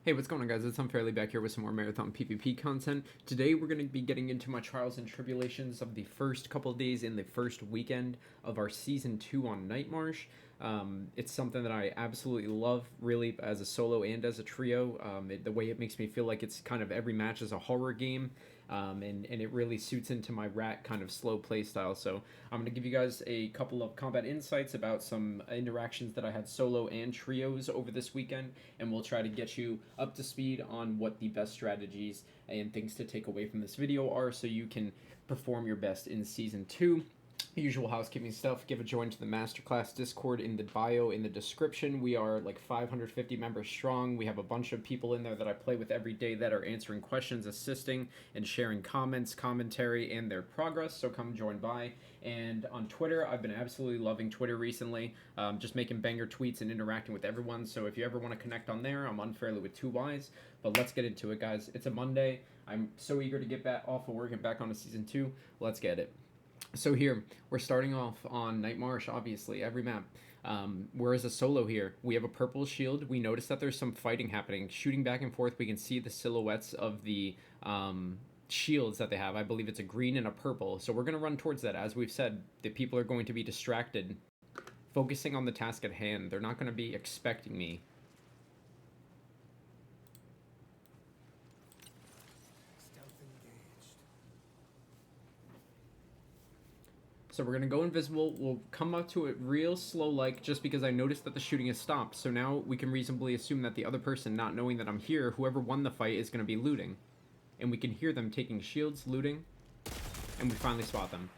Hey, what's going on, guys? It's Unfairly back here with some more Marathon PvP content. Today, we're going to be getting into my trials and tribulations of the first couple of days in the first weekend of our Season 2 on Night Marsh. It's something that I absolutely love, really, as a solo and as a trio. The way it makes me feel like it's kind of every match is a horror game, and it really suits into my rat kind of slow play style. So I'm going to give you guys a couple of combat insights about some interactions that I had solo and trios over this weekend, and we'll try to get you up to speed on what the best strategies and things to take away from this video are so you can perform your best in Season 2. Usual housekeeping stuff. Give a join to the masterclass Discord in the bio in the description. We are like 550 members strong. We have a bunch of people in there that I play with every day that are answering questions, assisting, and sharing comments, commentary, and their progress. So come join by. And on Twitter, I've been absolutely loving Twitter recently. Just making banger tweets and interacting with everyone. So if you ever want to connect on there, I'm Unfairly with 2 Ys. But let's get into it, guys. It's a Monday. I'm so eager to get back off of work and back onto Season 2. Let's get it. So here, we're starting off on Night Marsh, obviously, every map. Whereas a solo here, we have a purple shield. We notice that there's some fighting happening. Shooting back and forth, we can see the silhouettes of the shields that they have. I believe it's a green and a purple. So we're going to run towards that. As we've said, the people are going to be distracted, focusing on the task at hand. They're not going to be expecting me. So we're going to go invisible. We'll come up to it real slow like just because I noticed that the shooting has stopped. So now we can reasonably assume that the other person, not knowing that I'm here, whoever won the fight is going to be looting. And we can hear them taking shields, looting, and we finally spot them.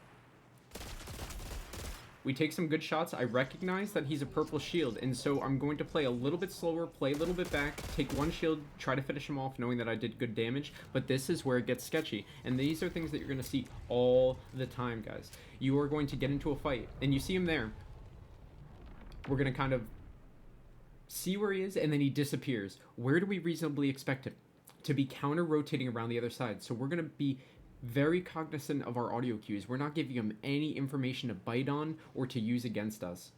We take some good shots. I recognize that he's a purple shield, and so I'm going to play a little bit slower, play a little bit back, take one shield, try to finish him off, knowing that I did good damage, but this is where it gets sketchy, and these are things that you're going to see all the time, guys. You are going to get into a fight, and you see him there. We're going to kind of see where he is, and then he disappears. Where do we reasonably expect him? To be counter-rotating around the other side, so we're going to be very cognizant of our audio cues. We're not giving him any information to bite on or to use against us.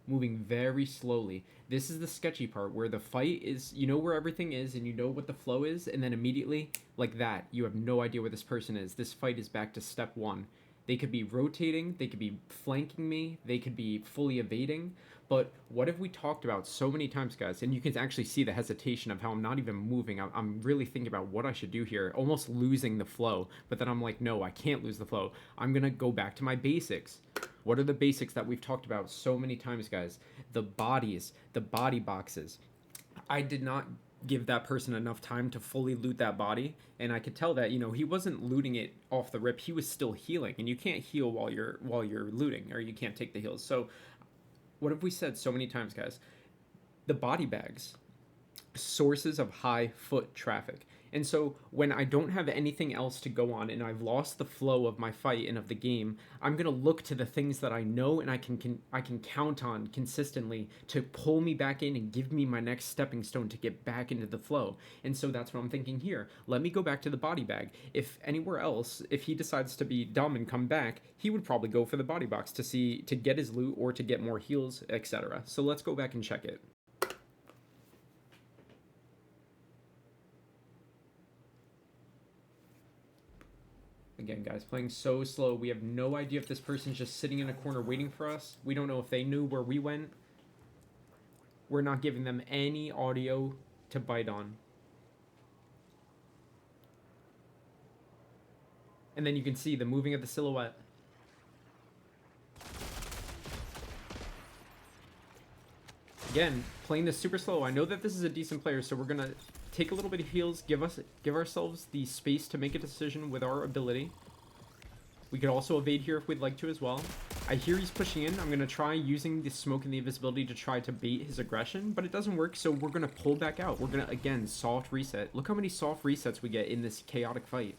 Moving very slowly. This is the sketchy part where the fight is, you know where everything is and you know what the flow is, and then immediately, like that, you have no idea where this person is. This fight is back to step one. They could be rotating, they could be flanking me, they could be fully evading, but what have we talked about so many times, guys? And you can actually see the hesitation of how I'm not even moving. I'm really thinking about what I should do here, almost losing the flow, but then I'm like, no, I can't lose the flow. I'm gonna go back to my basics. What are the basics that we've talked about so many times, guys? The bodies, the body boxes. I did not give that person enough time to fully loot that body, and I could tell that, you know, he wasn't looting it off the rip. He was still healing, and you can't heal while you're looting, or you can't take the heals. So what have we said so many times, guys? The body bags, sources of high foot traffic. And so when I don't have anything else to go on and I've lost the flow of my fight and of the game, I'm going to look to the things that I know and I can count on consistently to pull me back in and give me my next stepping stone to get back into the flow. And so that's what I'm thinking here. Let me go back to the body bag. If anywhere else, if he decides to be dumb and come back, he would probably go for the body box to get his loot or to get more heals, etc. So let's go back and check it. Again, guys, playing so slow. We have no idea if this person's just sitting in a corner waiting for us. We don't know if they knew where we went. We're not giving them any audio to bite on. And then you can see the moving of the silhouette. Again, playing this super slow. I know that this is a decent player, so we're going to take a little bit of heals, give ourselves the space to make a decision with our ability. We could also evade here if we'd like to as well. I hear he's pushing in. I'm going to try using the smoke and the invisibility to try to bait his aggression, but it doesn't work, so we're going to pull back out. We're going to, again, soft reset. Look how many soft resets we get in this chaotic fight.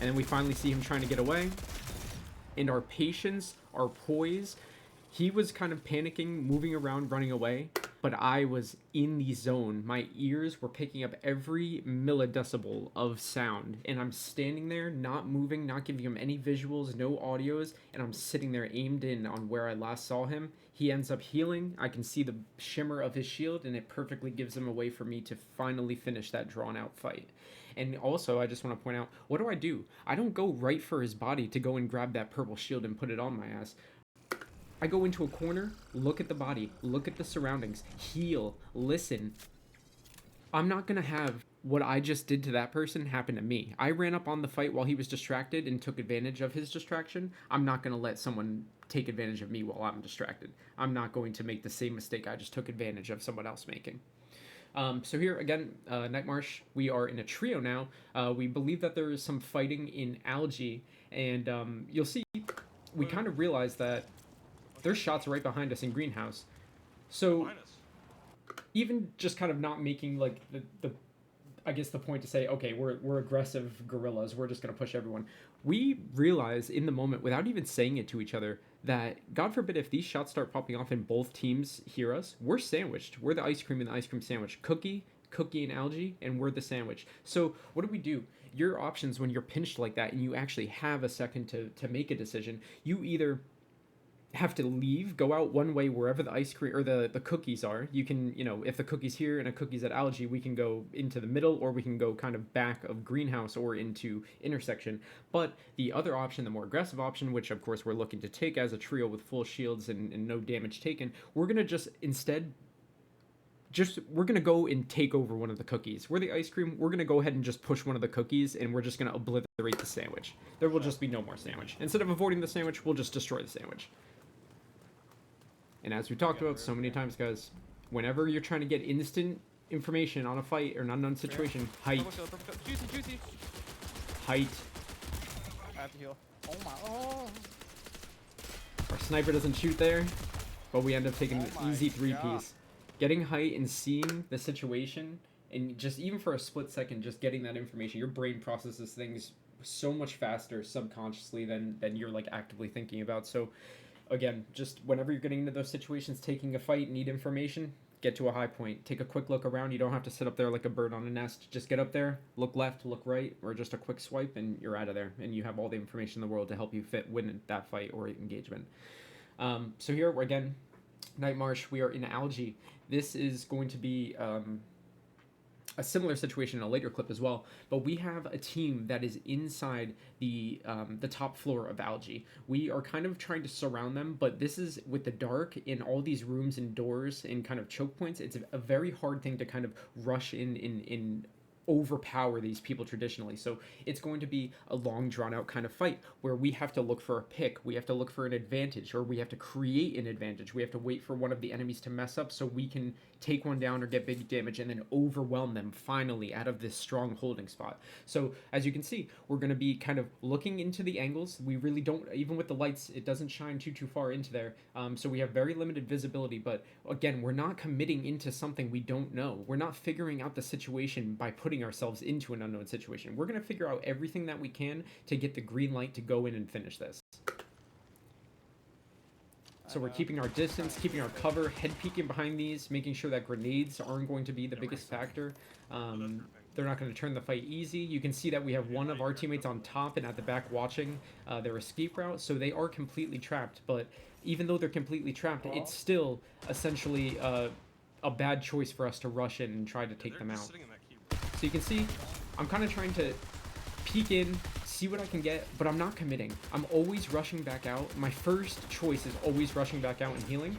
And then we finally see him trying to get away. And our patience, our poise, he was kind of panicking, moving around, running away, but I was in the zone. My ears were picking up every milledecibel of sound, and I'm standing there, not moving, not giving him any visuals, no audios, and I'm sitting there aimed in on where I last saw him. He ends up healing. I can see the shimmer of his shield, and it perfectly gives him a way for me to finally finish that drawn out fight. And also, I just want to point out, what do? I don't go right for his body to go and grab that purple shield and put it on my ass. I go into a corner, look at the body, look at the surroundings, heal, listen. I'm not going to have what I just did to that person happen to me. I ran up on the fight while he was distracted and took advantage of his distraction. I'm not going to let someone take advantage of me while I'm distracted. I'm not going to make the same mistake I just took advantage of someone else making. So here again, Night Marsh, we are in a trio now. We believe that there is some fighting in Algae, and you'll see we kind of realize that there's shots right behind us in Greenhouse. So even just kind of not making like the I guess the point to say, okay, we're aggressive guerrillas, we're just gonna push everyone. We realize in the moment, without even saying it to each other, that God forbid if these shots start popping off and both teams hear us, we're sandwiched. We're the ice cream and the ice cream sandwich. Cookie and Algae, and we're the sandwich. So what do? Your options when you're pinched like that and you actually have a second to make a decision, you either have to leave, go out one way wherever the ice cream or the cookies are. You can, if the cookie's here and a cookie's at Algae, we can go into the middle, or we can go kind of back of Greenhouse or into intersection. But the other option, the more aggressive option, which of course we're looking to take as a trio with full shields and no damage taken, we're gonna we're gonna go and take over one of the cookies. We're the ice cream. We're gonna go ahead and just push one of the cookies, and we're just gonna obliterate the sandwich. There will just be no more sandwich. Instead of avoiding the sandwich, we'll just destroy the sandwich. And as we talked about so many times, guys, whenever you're trying to get instant information on a fight or an unknown situation, height. Height. I have to heal. Oh my. Oh. Our sniper doesn't shoot there, but we end up taking an easy 3-piece. Getting height and seeing the situation, and just even for a split second, just getting that information, your brain processes things so much faster subconsciously than you're like actively thinking about. So again, just whenever you're getting into those situations, taking a fight, need information, get to a high point, take a quick look around. You don't have to sit up there like a bird on a nest. Just get up there, look left, look right, or just a quick swipe, and you're out of there. And you have all the information in the world to help you win that fight or engagement. So here, again, Night Marsh, we are in Algae. This is going to be a similar situation in a later clip as well, but we have a team that is inside the top floor of Algae. We are kind of trying to surround them, but this is with the dark in all these rooms and doors and kind of choke points. It's a very hard thing to kind of rush in overpower these people traditionally. So it's going to be a long drawn out kind of fight where we have to look for a pick, we have to look for an advantage, or we have to create an advantage. We have to wait for one of the enemies to mess up so we can take one down or get big damage and then overwhelm them finally out of this strong holding spot. So as you can see, we're going to be kind of looking into the angles. We really don't, even with the lights, it doesn't shine too far into there. So we have very limited visibility, but again, we're not committing into something we don't know. We're not figuring out the situation by putting ourselves into an unknown situation. We're going to figure out everything that we can to get the green light to go in and finish this. So we're keeping our distance, keeping our cover, head peeking behind these, making sure that grenades aren't going to be the biggest factor. They're not going to turn the fight easy. You can see that we have one of our teammates on top and at the back watching their escape route, so they are completely trapped. But even though they're completely trapped, it's still essentially a bad choice for us to rush in and try to take them out. So you can see, I'm kind of trying to peek in, see what I can get, but I'm not committing. I'm always rushing back out. My first choice is always rushing back out and healing.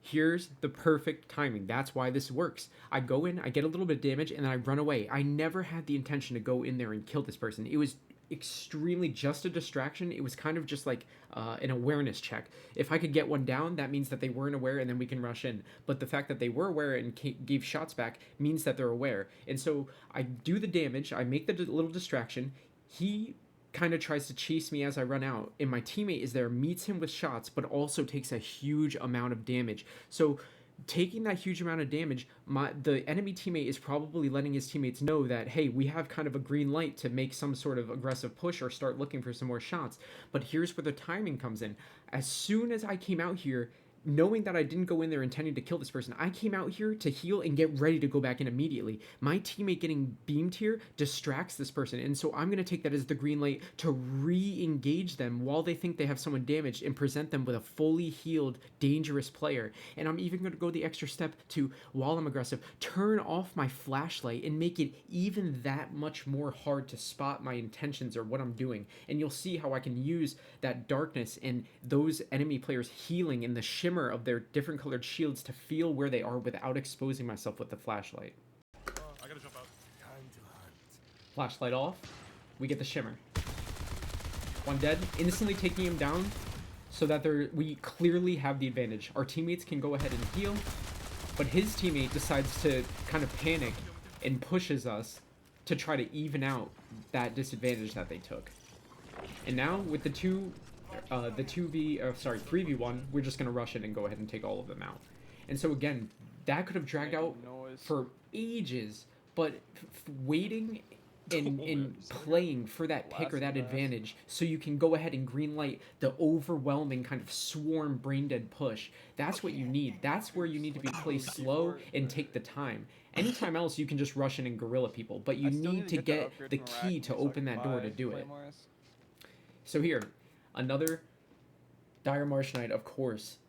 Here's the perfect timing. That's why this works. I go in, I get a little bit of damage, and then I run away. I never had the intention to go in there and kill this person. It was extremely just a distraction. It was kind of just like an awareness check. If I could get one down, that means that they weren't aware and then we can rush in. But the fact that they were aware and gave shots back means that they're aware. And so I do the damage, I make the little distraction. He kind of tries to chase me as I run out, and my teammate is there, meets him with shots, but also takes a huge amount of damage. So taking that huge amount of damage, the enemy teammate is probably letting his teammates know that, hey, we have kind of a green light to make some sort of aggressive push or start looking for some more shots. But here's where the timing comes in. As soon as I came out here, knowing that I didn't go in there intending to kill this person, I came out here to heal and get ready to go back in immediately. My teammate getting beamed here distracts this person, and so I'm going to take that as the green light to re-engage them while they think they have someone damaged and present them with a fully healed, dangerous player. And I'm even going to go the extra step to, while I'm aggressive, turn off my flashlight and make it even that much more hard to spot my intentions or what I'm doing. And you'll see how I can use that darkness and those enemy players healing in the shimmer of their different colored shields to feel where they are without exposing myself with the flashlight. I gotta jump out. Flashlight off, we get the shimmer. One dead, instantly taking him down so that we clearly have the advantage. Our teammates can go ahead and heal, but his teammate decides to kind of panic and pushes us to try to even out that disadvantage that they took. And now with the 3v1, we're just gonna rush it and go ahead and take all of them out. And so again, that could have dragged out for ages, but waiting and playing for that pick or that advantage so you can go ahead and green light the overwhelming kind of swarm brain dead push. That's what you need. That's where you need to be play slow and take the time. Anytime else you can just rush in and gorilla people, but you need to get the key to open that door to do it. So here, another Dire Marsh Night, of course.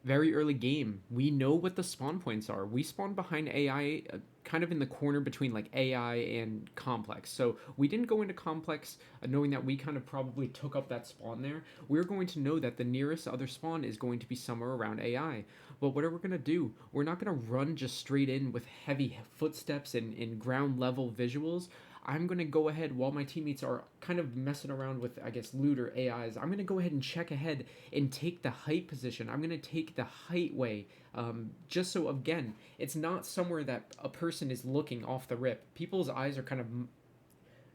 Very early game. We know what the spawn points are. We spawn behind AI, kind of in the corner between like AI and complex. So we didn't go into complex knowing that we kind of probably took up that spawn there. We're going to know that the nearest other spawn is going to be somewhere around AI. But what are we going to do? We're not going to run just straight in with heavy footsteps and ground level visuals. I'm going to go ahead while my teammates are kind of messing around with, I guess, loot or AIs. I'm going to go ahead and check ahead and take the height position. I'm going to take the height way, just so, again, it's not somewhere that a person is looking off the rip. People's eyes are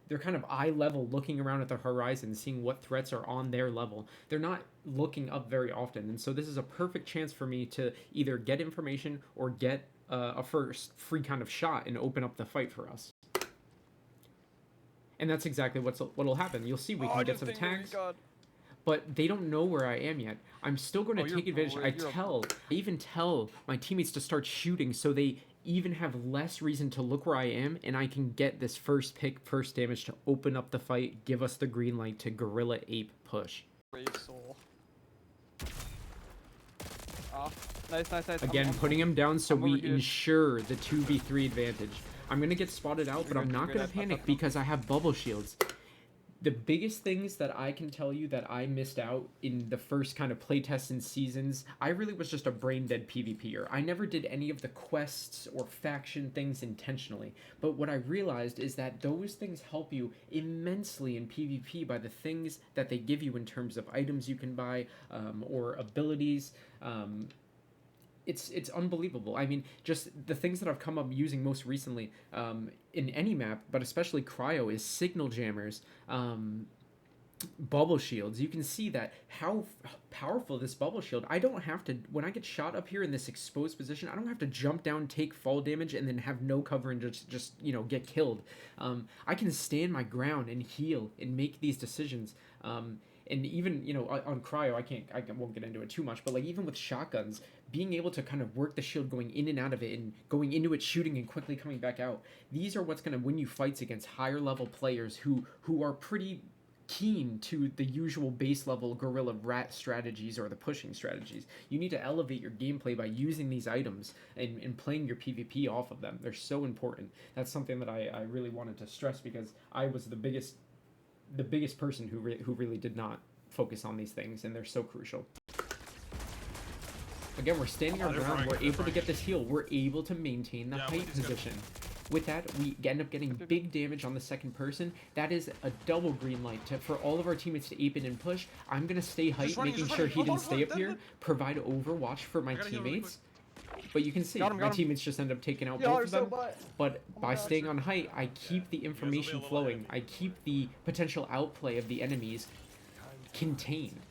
they're kind of eye level looking around at the horizon, seeing what threats are on their level. They're not looking up very often. And so this is a perfect chance for me to either get information or get a first free kind of shot and open up the fight for us. And that's exactly what'll happen. You'll see we can get some tags, but they don't know where I am yet. I'm still going to take advantage. I even tell my teammates to start shooting so they even have less reason to look where I am, and I can get this first pick, first damage to open up the fight, give us the green light to gorilla ape push. Nice. Again, putting him down so we ensure the 2v3 advantage. I'm going to get spotted out, but I'm not going to panic because I have bubble shields. The biggest things that I can tell you that I missed out in the first kind of playtests and seasons, I really was just a brain dead PvPer. I never did any of the quests or faction things intentionally. But what I realized is that those things help you immensely in PvP by the things that they give you in terms of items you can buy or abilities. It's unbelievable. I mean, just the things that I've come up using most recently in any map, but especially Cryo, is signal jammers, bubble shields. You can see that how powerful this bubble shield. I don't have to, when I get shot up here in this exposed position, I don't have to jump down, take fall damage, and then have no cover and just get killed. I can stand my ground and heal and make these decisions. And even, on Cryo, I won't get into it too much, but like even with shotguns, being able to kind of work the shield going in and out of it and going into it, shooting and quickly coming back out. These are what's going to win you fights against higher level players who are pretty keen to the usual base level guerrilla rat strategies or the pushing strategies. You need to elevate your gameplay by using these items and playing your PvP off of them. They're so important. That's something that I really wanted to stress because I was the biggest person who really did not focus on these things, and they're so crucial. Again, we're standing our ground. We're able to get this heal. We're able to maintain the height position. With that, we end up getting big damage on the second person. That is a double green light for all of our teammates to ape in and push. I'm going to stay height, making sure he didn't stay up here, provide overwatch for my teammates. But you can see, my teammates just end up taking out both of them. But by staying on height, I keep the information flowing. I keep the potential outplay of the enemies contained.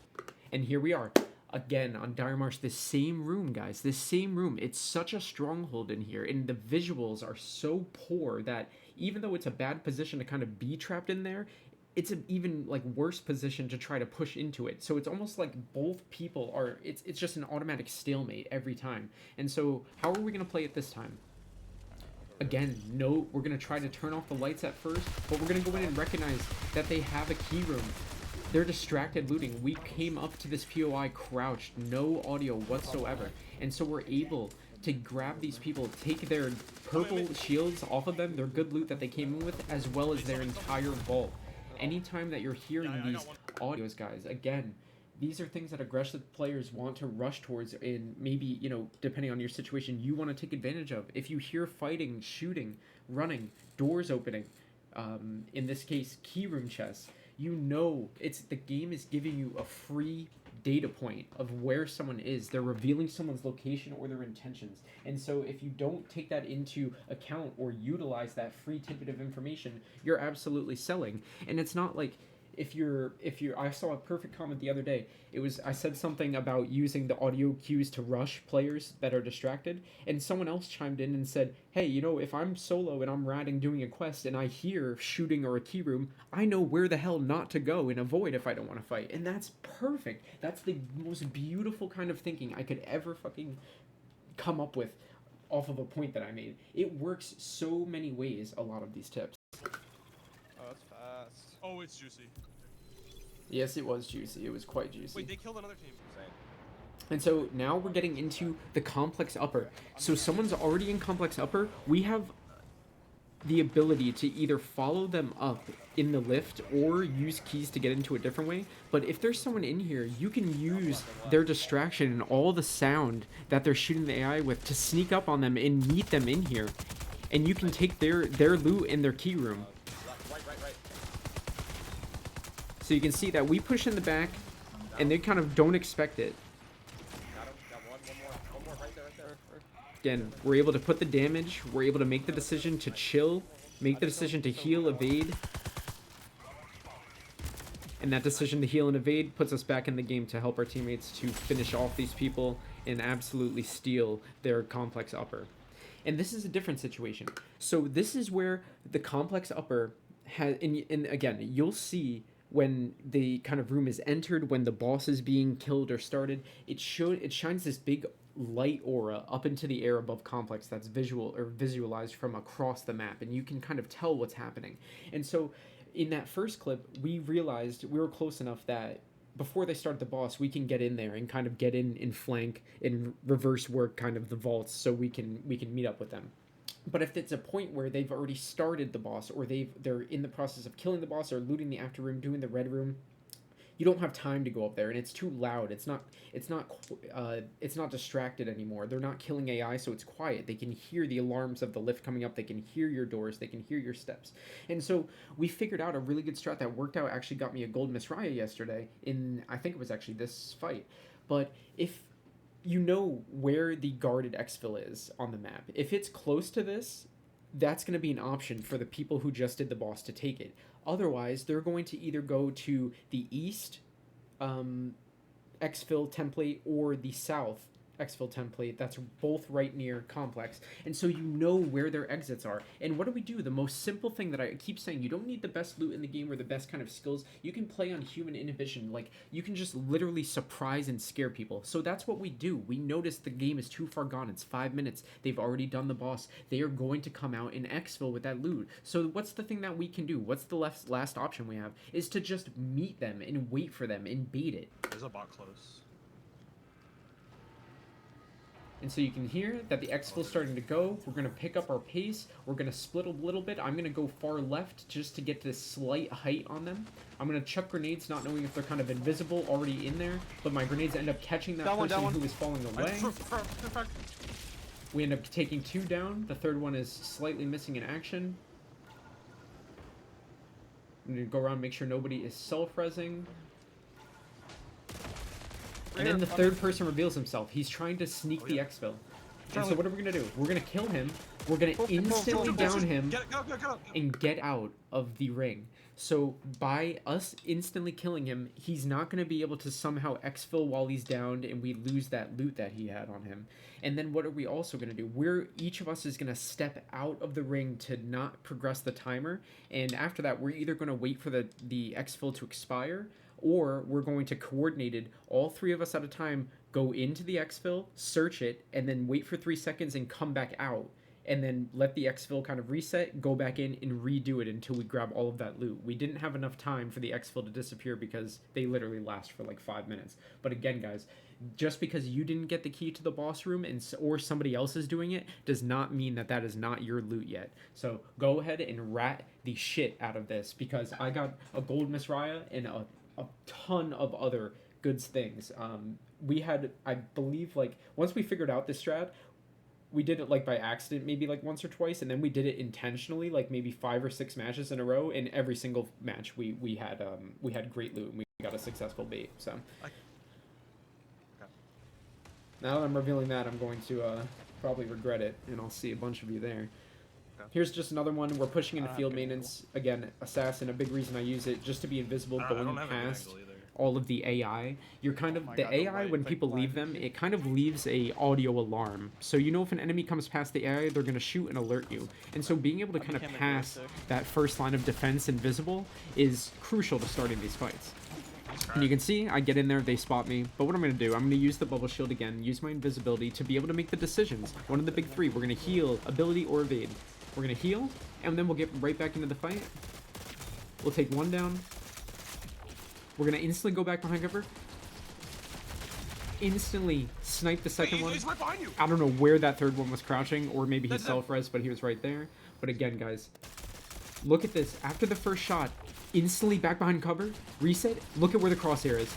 And here we are, again, on Dire Marsh, this same room, guys. This same room. It's such a stronghold in here, and the visuals are so poor that even though it's a bad position to kind of be trapped in there, it's an even like worse position to try to push into it. So it's almost like both people are. It's just an automatic stalemate every time. And so how are we gonna play it this time? Again, no, we're gonna try to turn off the lights at first, but we're gonna go in and recognize that they have a key room. They're distracted looting. We came up to this POI crouched, no audio whatsoever. And so we're able to grab these people, take their purple shields off of them, their good loot that they came in with, as well as their entire vault. Anytime that you're hearing these audios, guys, again, these are things that aggressive players want to rush towards, and maybe, you know, depending on your situation, you want to take advantage of. If you hear fighting, shooting, running, doors opening, in this case, keyroom chests, you know the game is giving you a free data point of where someone is. They're revealing someone's location or their intentions. And so if you don't take that into account or utilize that free tidbit of information, you're absolutely selling. And it's not like if you're I saw a perfect comment the other day. I said something about using the audio cues to rush players that are distracted, and someone else chimed in and said, hey, you know, if I'm solo and I'm ratting doing a quest and I hear shooting or a key room, I know where the hell not to go and avoid if I don't want to fight. And that's perfect. That's the most beautiful kind of thinking I could ever fucking come up with off of a point that I made. It works so many ways, a lot of these tips. Oh, that's fast. Oh, it's juicy. Yes, it was juicy. It was quite juicy. Wait, they killed another team. And so now we're getting into the complex upper. So someone's already in complex upper. We have the ability to either follow them up in the lift or use keys to get into a different way. But if there's someone in here, you can use their distraction and all the sound that they're shooting the AI with to sneak up on them and meet them in here. And you can take their loot in their key room. So you can see that we push in the back, and they kind of don't expect it. Again, we're able to put the damage, we're able to make the decision to chill, make the decision to heal, evade. And that decision to heal and evade puts us back in the game to help our teammates to finish off these people and absolutely steal their complex upper. And this is a different situation. So this is where the complex upper has, and again, you'll see when the kind of room is entered, when the boss is being killed or started, it shines this big light aura up into the air above complex that's visualized from across the map, and you can kind of tell what's happening. And so in that first clip, we realized we were close enough that before they start the boss, we can get in there and kind of get in flank and reverse work kind of the vaults so we can meet up with them. But if it's a point where they've already started the boss, or they're in the process of killing the boss or looting the after room, doing the red room, you don't have time to go up there, and it's too loud. It's not distracted anymore. They're not killing AI, so it's quiet. They can hear the alarms of the lift coming up. They can hear your doors. They can hear your steps. And so we figured out a really good strat that worked out. Actually got me a gold Miss Raya yesterday in, I think it was actually this fight. But if you know where the guarded exfil is on the map, if it's close to this, that's going to be an option for the people who just did the boss to take it. Otherwise, they're going to either go to the east exfil template or the south exfil template. That's both right near complex. And so you know where their exits are. And what do? The most simple thing that I keep saying, you don't need the best loot in the game or the best kind of skills. You can play on human inhibition. Like, you can just literally surprise and scare people. So that's what we do. We notice the game is too far gone. It's 5 minutes. They've already done the boss. They are going to come out in exfil with that loot. So what's the thing that we can do? What's the last option we have? Is to just meet them and wait for them and bait it. There's a bot close. And so you can hear that the exfil is starting to go. We're going to pick up our pace. We're going to split a little bit. I'm going to go far left just to get this slight height on them. I'm going to chuck grenades, not knowing if they're kind of invisible already in there. But my grenades end up catching that person who is falling away. We end up taking 2 down. The third one is slightly missing in action. I'm going to go around and make sure nobody is self-resing. And then the third person reveals himself. He's trying to sneak the exfil. And so what are we going to do? We're going to kill him, We're gonna Pull, instantly down him Get it, go. and get out of the ring. So by us instantly killing him, he's not going to be able to somehow exfil while he's downed and we lose that loot that he had on him. And then what are we also going to do? Each of us is going to step out of the ring to not progress the timer. And after that, we're either going to wait for the exfil to expire, or we're going to coordinated, all three of us at a time, go into the exfil, search it, and then wait for 3 seconds and come back out, and then let the exfil kind of reset, go back in, and redo it until we grab all of that loot. We didn't have enough time for the exfil to disappear because they literally last for like 5 minutes. But again, guys, just because you didn't get the key to the boss room or somebody else is doing it does not mean that that is not your loot yet. So go ahead and rat the shit out of this, because I got a gold Miss Raya and a ton of other good things. We had, I believe, like, once we figured out this strat, we did it like by accident maybe like once or twice, and then we did it intentionally like maybe 5 or 6 matches in a row, and every single match we had great loot and we got a successful bait. So now that I'm revealing that, I'm going to probably regret it, and I'll see a bunch of you there. Here's just another one. We're pushing into field maintenance. Again, assassin, a big reason I use it, just to be invisible going past all of the AI. You're kind of, the AI, when people leave them, it kind of leaves a audio alarm. So you know if an enemy comes past the AI, they're going to shoot and alert you. And so being able to kind of pass that first line of defense invisible is crucial to starting these fights. And you can see, I get in there, they spot me. But what I'm going to do, I'm going to use the bubble shield again, use my invisibility to be able to make the decisions. One of the big three, we're going to heal, ability, or evade. We're going to heal, and then we'll get right back into the fight. We'll take one down. We're going to instantly go back behind cover. Instantly snipe the second one. I don't know where that third one was crouching, or maybe he self-res, but he was right there. But again, guys, look at this. After the first shot, instantly back behind cover, reset. Look at where the crosshair is.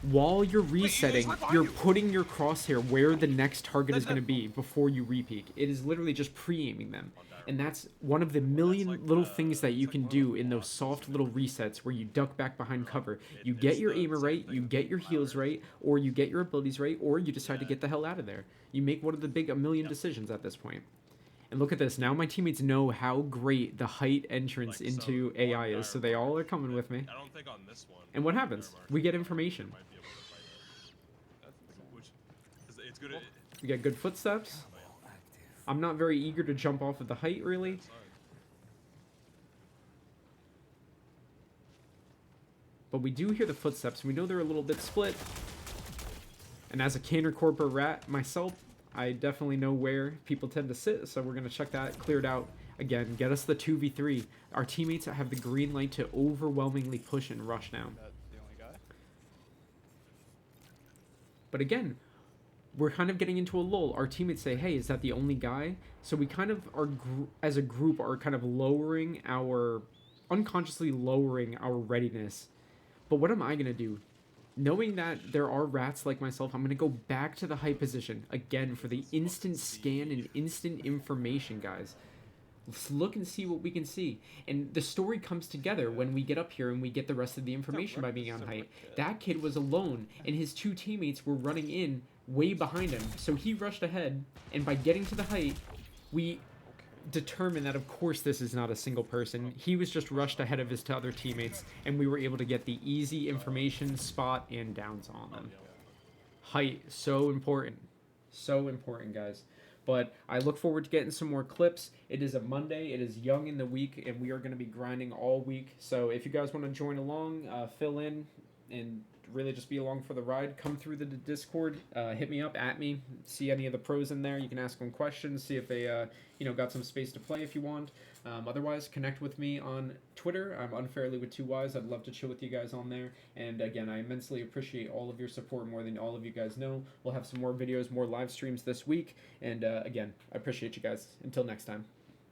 While you're resetting, you're putting your crosshair where the next target is going to be before you repeak. It is literally just pre-aiming them. And that's one of the million little things that you can do in those soft little resets where you duck back behind cover. You get your aimer right, you get your heals right, or you get your abilities right, or you decide to get the hell out of there. You make one of the big million decisions at this point. And look at this. Now my teammates know how great the height entrance into AI is, so they all are coming with me. And what happens? We get information. We get good footsteps. I'm not very eager to jump off of the height, really. But we do hear the footsteps. We know they're a little bit split. And as a Canner Corporate rat myself, I definitely know where people tend to sit, so we're going to check that cleared out. Again, get us the 2v3. Our teammates have the green light to overwhelmingly push and rush now. But again, we're kind of getting into a lull. Our teammates say, hey, is that the only guy? So we kind of are, as a group, are kind of unconsciously lowering our readiness. But what am I going to do? Knowing that there are rats like myself, I'm going to go back to the high position again for the instant scan and instant information, guys. Let's look and see what we can see. And the story comes together when we get up here and we get the rest of the information by being on height. That kid was alone, and his 2 teammates were running in way behind him. So he rushed ahead, and by getting to the height, we determined that, of course, this is not a single person. He was just rushed ahead of his other teammates, and we were able to get the easy information, spot, and downs on them. Height, so important. So important, guys. But I look forward to getting some more clips. It is a Monday. It is young in the week, and we are going to be grinding all week. So if you guys want to join along, fill in, and really just be along for the ride, come through the Discord, hit me up, at me, see any of the pros in there. You can ask them questions, see if they got some space to play if you want. Otherwise, connect with me on Twitter. I'm unfairly with 2 Ys. I'd love to chill with you guys on there. And again, I immensely appreciate all of your support, more than all of you guys know. We'll have some more videos, more live streams this week. And again, I appreciate you guys. Until next time.